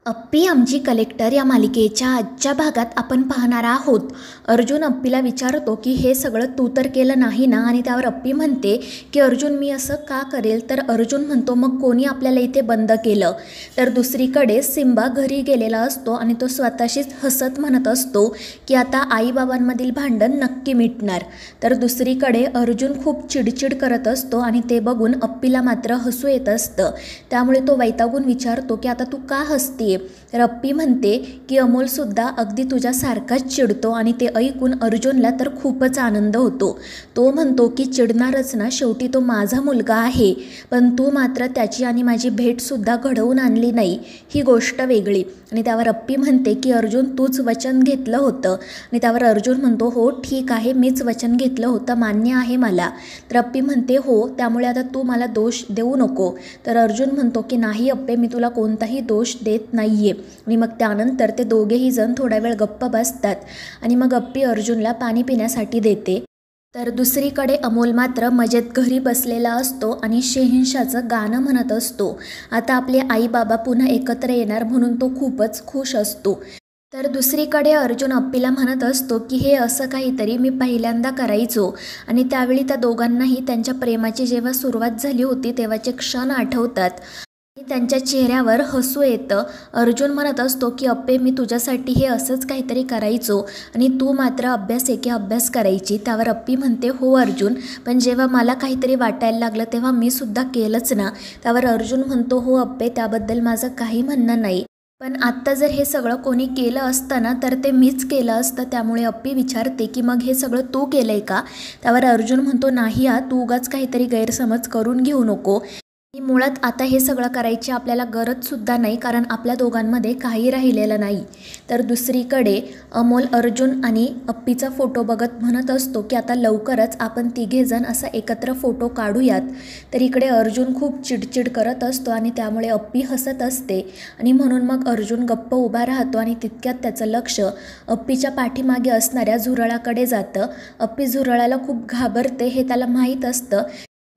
अप्पी आमची कलेक्टर या मालिकेच्या आजच्या भागात आपण पाहणार आहोत. अर्जुन अप्पीला विचारतो की हे सगळं तू तर केलं नाही ना, आणि त्यावर अप्पी म्हणते की अर्जुन मी असं का करेल. तर अर्जुन म्हणतो मग कोणी आपल्याला इथे बंद केलं. तर दुसरीकडे सिम्बा घरी गेलेला असतो आणि तो स्वतःशीच हसत म्हणत असतो की आता आईबाबांमधील भांडण नक्की मिटणार. तर दुसरीकडे अर्जुन खूप चिडचिड करत असतो आणि ते बघून अप्पीला मात्र हसू येत असतं. त्यामुळे तो वैतागून विचारतो की आता तू का हसतीये. तर अप्पी म्हणते की अमोलसुद्धा अगदी तुझ्यासारखाच चिडतो, आणि ते ऐकून अर्जुनला तर खूपच आनंद होतो. तो म्हणतो की चिडणारच ना, शेवटी तो माझा मुलगा आहे, पण तू मात्र त्याची आणि माझी भेटसुद्धा घडवून आणली नाही, ही गोष्ट वेगळी. आणि त्यावर अप्पी म्हणते की अर्जुन तूच वचन घेतलं होतं. आणि त्यावर अर्जुन म्हणतो हो ठीक आहे, मीच वचन घेतलं होतं, मान्य आहे मला. तर अप्पी म्हणते हो, त्यामुळे आता तू मला दोष देऊ नको. तर अर्जुन म्हणतो की नाही अप्पे, मी तुला कोणताही दोष देत नाहीये. आणि मग त्यानंतर ते दोघेही जण थोडा वेळ गप्प बसतात आणि मग अप्पी अर्जुनला पाणी पिण्यासाठी देते. तर दुसरीकडे अमोल मात्र मजेत घरी बसलेला असतो आणि शहेनशाहचं गाणं म्हणत असतो. आता आपले आई बाबा पुन्हा एकत्र येणार म्हणून तो खूपच खुश असतो. तर दुसरीकडे अर्जुन अप्पीला म्हणत असतो की हे असं काहीतरी मी पहिल्यांदा करायचो, आणि त्यावेळी त्या दोघांनाही त्यांच्या प्रेमाची जेव्हा सुरुवात झाली होती तेव्हाचे क्षण आठवतात. त्यांच्या चेहऱ्यावर हसू येतं. अर्जुन म्हणत असतो की अप्पे मी तुझ्यासाठी हे असंच काहीतरी करायचो, आणि तू मात्र अभ्यास एके अभ्यास करायची. त्यावर अप्पी म्हणते हो अर्जुन, पण जेव्हा मला काहीतरी वाटायला लागलं तेव्हा मी सुद्धा केलंच ना. त्यावर अर्जुन म्हणतो हो अप्पे, त्याबद्दल माझं काही म्हणणं नाही, पण आत्ता जर हे सगळं कोणी केलं असतं ना तर ते मीच केलं असतं. त्यामुळे अप्पी विचारते की मग हे सगळं तू केलंय का. त्यावर अर्जुन म्हणतो नाही तू उगाच काहीतरी गैरसमज करून घेऊ नको. मुळात आता हे सगळं करायची आपल्याला गरजसुद्धा नाही, कारण आपल्या दोघांमध्ये काही राहिलेलं नाही. तर दुसरीकडे अमोल अर्जुन आणि अप्पीचा फोटो बघत म्हणत असतो की आता लवकरच आपण तिघेजण असा एकत्र फोटो काढूयात. तर इकडे अर्जुन खूप चिडचिड करत असतो आणि त्यामुळे अप्पी हसत असते, आणि म्हणून मग अर्जुन गप्प उभा राहतो आणि तितक्यात त्याचं लक्ष अप्पीच्या पाठीमागे असणाऱ्या झुरळाकडे जातं. अप्पी झुरळाला खूप घाबरते हे त्याला माहीत असतं,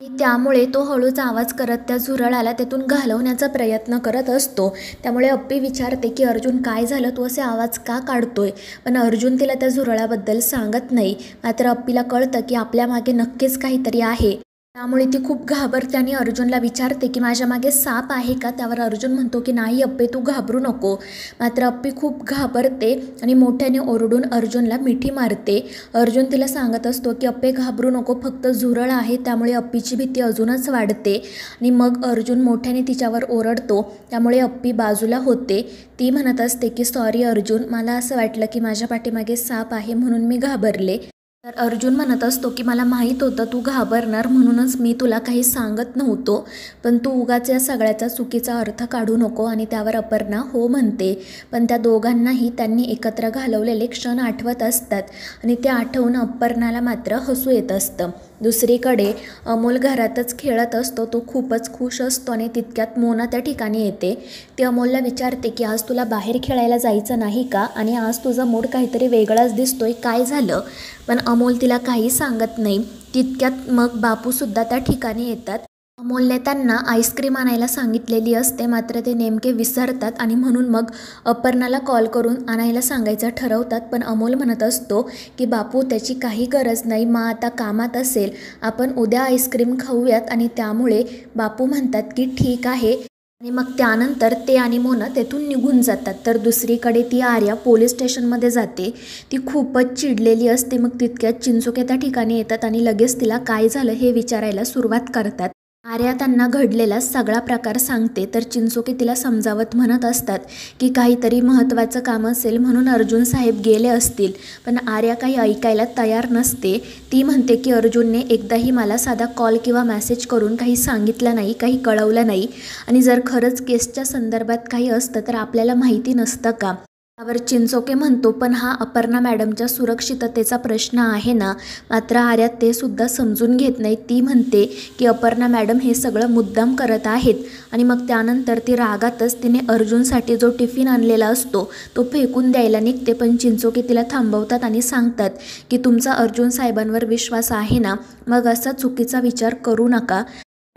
त्यामुळे तो हळूच आवाज करत त्या झुरळाला तेथून घालवण्याचा प्रयत्न करत असतो. त्यामुळे अप्पी विचारते की अर्जुन काय झालं, तू असे आवाज का काढतोय. पण अर्जुन तिला त्या झुरळाबद्दल सांगत नाही. मात्र अप्पीला कळतं की आपल्या मागे नक्कीच काहीतरी आहे. त्यामुळे ती खूप घाबरते आणि अर्जुनला विचारते की माझ्या मागे साप आहे का. त्यावर अर्जुन म्हणतो की नाही अप्पे, तू घाबरू नको. मात्र अप्पी खूप घाबरते आणि मोठ्याने ओरडून अर्जुनला मिठी मारते. अर्जुन तिला सांगत असतो की अप्पे घाबरू नको, फक्त झुरळ आहे. त्यामुळे अप्पीची भीती अजूनच वाढते आणि मग अर्जुन मोठ्याने तिच्यावर ओरडतो. त्यामुळे अप्पी बाजूला होते. ती म्हणत असते की सॉरी अर्जुन, मला असं वाटलं की माझ्या पाठीमागे साप आहे म्हणून मी घाबरले. तर अर्जुन म्हणत असतो की मला माहीत होतं तू घाबरणार, म्हणूनच मी तुला काही सांगत नव्हतो, पण तू उगाच या सगळ्याचा चुकीचा अर्थ काढू नको. आणि त्यावर अपर्णा हो म्हणते. पण त्या दोघांनाही त्यांनी एकत्र घालवलेले क्षण आठवत असतात आणि ते आठवून अपर्णाला मात्र हसू येत असतं. दुसरीकडे अमोल घरातच खेळत असतो. तो खूपच खुश असतो आणि तितक्यात मोना त्या ठिकाणी येते. ती अमोलला विचारते की आज तुला बाहेर खेळायला जायचं नाही का, आणि आज तुझा मूड काहीतरी वेगळाच दिसतोय, काय झालं. पण अमोल तिला काही सांगत नाही. तितक्यात मग बापूसुद्धा त्या ठिकाणी येतात. अमोलने त्यांना आईस्क्रीम आणायला सांगितलेली असते, मात्र ते नेमके विसरतात आणि म्हणून मग अपर्णाला कॉल करून आणायला सांगायचं ठरवतात. पण अमोल म्हणत असतो की बापू त्याची काही गरज नाही, मा आता कामात असेल, आपण उद्या आईस्क्रीम खाऊयात. आणि त्यामुळे बापू म्हणतात की ठीक आहे, आणि मग त्यानंतर ते आणि मोना तेथून निघून जातात. तर दुसरीकडे ती आर्या पोलीस स्टेशनमध्ये जाते. ती खूपच चिडलेली असते. मग तितक्यात चिंचोके त्या ठिकाणी येतात आणि लगेच तिला काय झालं हे विचारायला सुरुवात करतात. आर्या त्यांना घडलेला सगळा प्रकार सांगते. तर चिंचोके तिला समजावत म्हणत असतात की काहीतरी महत्त्वाचं काम असेल म्हणून अर्जुन साहेब गेले असतील. पण आर्या काही ऐकायला तयार नसते. ती म्हणते की अर्जुनने एकदाही मला साधा कॉल किंवा मेसेज करून काही सांगितलं नाही, काही कळवलं नाही, आणि जर खरंच केसच्या संदर्भात काही असतं तर आपल्याला माहिती नसतं का. त्यावर चिंचोके म्हणतो पण हा अपर्णा मॅडमच्या सुरक्षिततेचा प्रश्न आहे ना. मात्र आर्या ते सुद्धा समजून घेत नाही. ती म्हणते की अपर्णा मॅडम हे सगळं मुद्दाम करत आहेत. आणि मग त्यानंतर ती रागातच तिने अर्जुनसाठी जो टिफिन आणलेला असतो तो फेकून द्यायला निघते. पण चिंचोके तिला थांबवतात आणि सांगतात की तुमचा अर्जुन साहेबांवर विश्वास आहे ना, मग असा चुकीचा विचार करू नका.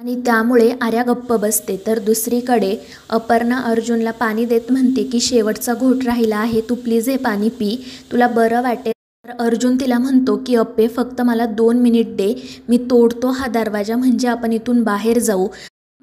आणि त्यामुळे आर्या गप्प बसते. तर दुसरीकडे अपर्णा अर्जुनला पाणी देत म्हणते की शेवटचा घोट राहिला आहे, तू प्लीज हे पाणी पी, तुला बरं वाटेल. तर अर्जुन तिला म्हणतो की अप्पे फक्त मला 2 मिनिट दे, मी तोडतो हा दरवाजा म्हणजे आपण इथून बाहेर जाऊ.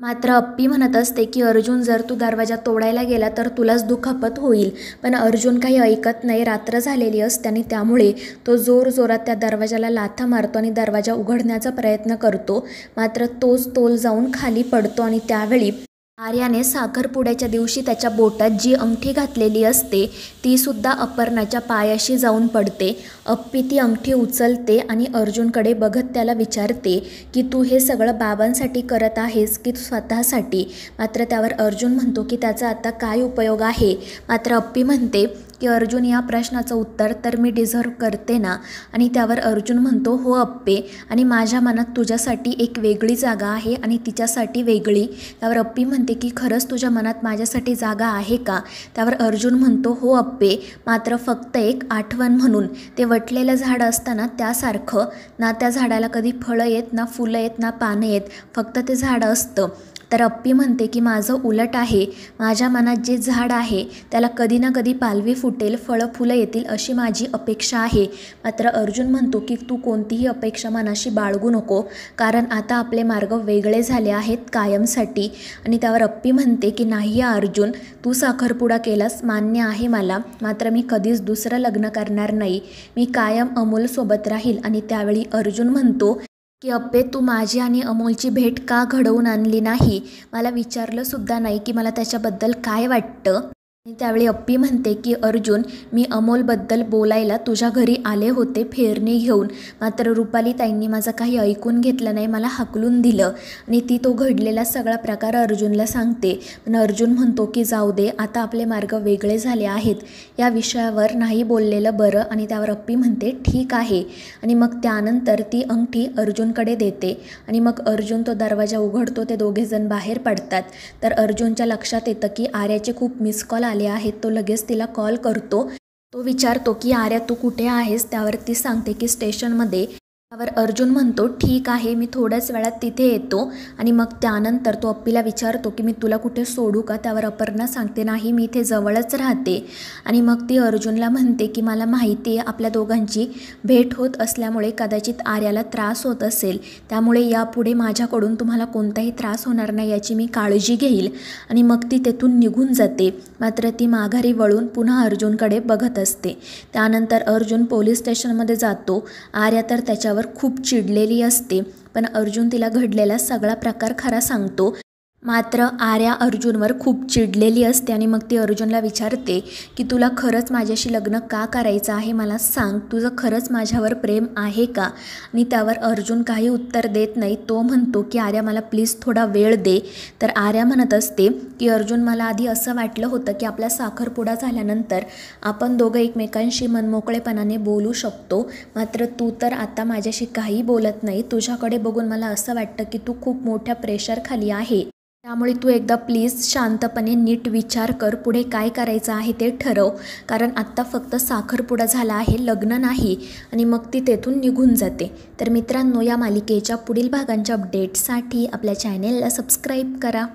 मात्र अप्पी म्हणत असते की अर्जुन जर तू दरवाजा तोडायला गेला तर तुलाच दुखापत होईल. पण अर्जुन काही ऐकत नाही. रात्र झालेली असते आणि त्यामुळे तो जोरात त्या दरवाजाला लाथा मारतो आणि दरवाजा उघडण्याचा प्रयत्न करतो. मात्र तोच तोल जाऊन खाली पडतो आणि त्यावेळी आर्याने साखरपुड्याच्या दिवशी त्याच्या बोटात जी अंगठी घातलेली असते ती सुद्धा अपर्णाच्या पायाशी जाऊन पडते. अप्पी ती अंगठी उचलते आणि अर्जुनकडे बघत त्याला विचारते की तू हे सगळं बाबांसाठी करत आहेस की स्वतःसाठी. मात्र त्यावर अर्जुन म्हणतो की त्याचा आता काय उपयोग आहे. मात्र अप्पी म्हणते की अर्जुन, या प्रश्नाचं उत्तर तर मी डिझर्व करते ना. आणि त्यावर अर्जुन म्हणतो, हो अप्पे, आणि माझ्या मनात तुझ्यासाठी एक वेगळी जागा आहे आणि तिच्यासाठी वेगळी. त्यावर अप्पी म्हणते की खरंच तुझ्या मनात माझ्यासाठी जागा आहे का. त्यावर अर्जुन म्हणतो, हो अप्पे, मात्र फक्त एक आठवण म्हणून. ते वटलेलं झाड असताना त्यासारखं. ना त्या झाडाला कधी फळं येत, ना फुलं येत, ना पानं येत, फक्त ते झाड असतं. तर अप्पी म्हणते की माझं उलट आहे. माझ्या मनात जे झाड आहे त्याला कधी ना कधी पालवी फुटेल, फळं फुलं येतील अशी माझी अपेक्षा आहे. मात्र अर्जुन म्हणतो की तू कोणतीही अपेक्षा मनाशी बाळगू नको, कारण आता आपले मार्ग वेगळे झाले आहेत कायमसाठी. आणि त्यावर अप्पी म्हणते की नाही अर्जुन, तू साखरपुडा केलास मान्य आहे मला, मात्र मी कधीच दुसरं लग्न करणार नाही. मी कायम अमोलसोबत राहील. आणि त्यावेळी अर्जुन म्हणतो की अप्पे, तू माझी आणि अमोलची भेट का घडवून आणली नाही, मला विचारलंसुद्धा नाही की मला त्याच्याबद्दल काय वाटतं. आणि त्यावेळी अप्पी म्हणते की अर्जुन, मी अमोलबद्दल बोलायला तुझ्या घरी आले होते फेरणी घेऊन, मात्र रुपाली ताईंनी माझं काही ऐकून घेतलं नाही, मला हाकलून दिलं. आणि ती तो घडलेला सगळा प्रकार अर्जुनला सांगते. पण अर्जुन म्हणतो की जाऊ दे, आता आपले मार्ग वेगळे झाले आहेत, या विषयावर नाही बोललेलं बरं. आणि त्यावर अप्पी म्हणते ठीक आहे. आणि मग त्यानंतर ती अंगठी अर्जुनकडे देते आणि मग अर्जुन तो दरवाजा उघडतो. ते दोघेजण बाहेर पडतात. तर अर्जुनच्या लक्षात येतं की आर्याचे खूप मिस कॉल आले आहेत. तो लगेच तिला कॉल करतो. तो विचारतो की आर्या, तू कुठे आहेस. त्यावर ती सांगते की स्टेशनमध्ये. त्यावर अर्जुन म्हणतो ठीक आहे, मी थोड्याच वेळात तिथे येतो. आणि मग त्यानंतर तो अप्पीला विचारतो की मी तुला कुठे सोडू का. त्यावर अपर्णा सांगते नाही, मी इथे जवळच राहते. आणि मग ती अर्जुनला म्हणते की मला माहिती आहे आपल्या दोघांची भेट होत असल्यामुळे कदाचित आर्याला त्रास होत असेल, त्यामुळे यापुढे माझ्याकडून तुम्हाला कोणताही त्रास होणार नाही याची मी काळजी घेईल. आणि मग ती तेथून निघून जाते. मात्र ती माघारी वळून पुन्हा अर्जुनकडे बघत असते. त्यानंतर अर्जुन पोलीस स्टेशनमध्ये जातो. आर्या तर त्याच्यावर खूप चिडलेली असते. पण अर्जुन तिला घडलेला सगळा प्रकार खरा सांगतो. मात्र आर्या अर्जुनवर खूप चिडलेली असते आणि मग ती अर्जुनला विचारते की तुला खरंच माझ्याशी लग्न का करायचं आहे, मला सांग, तुझं खरंच माझ्यावर प्रेम आहे का. आणि त्यावर अर्जुन काही उत्तर देत नाही. तो म्हणतो की आर्या, मला प्लीज थोडा वेळ दे. तर आर्या म्हणत असते की अर्जुन, मला आधी असं वाटलं होतं की आपला साखरपुडा झाल्यानंतर आपण दोघं एकमेकांशी मनमोकळेपणाने बोलू शकतो, मात्र तू तर आता माझ्याशी काही बोलत नाही. तुझ्याकडे बघून मला असं वाटतं की तू खूप मोठ्या प्रेशरखाली आहे, त्यामुळे तू एकदा प्लीज शांतपणे नीट विचार कर, पुढे काय करायचं आहे ते ठरव, कारण आत्ता फक्त साखरपुडा झाला आहे, लग्न नाही. आणि मग ती तेथून निघून जाते. तर मित्रांनो, या मालिकेच्या पुढील भागांच्या अपडेट्ससाठी आपल्या चॅनेलला सबस्क्राईब करा.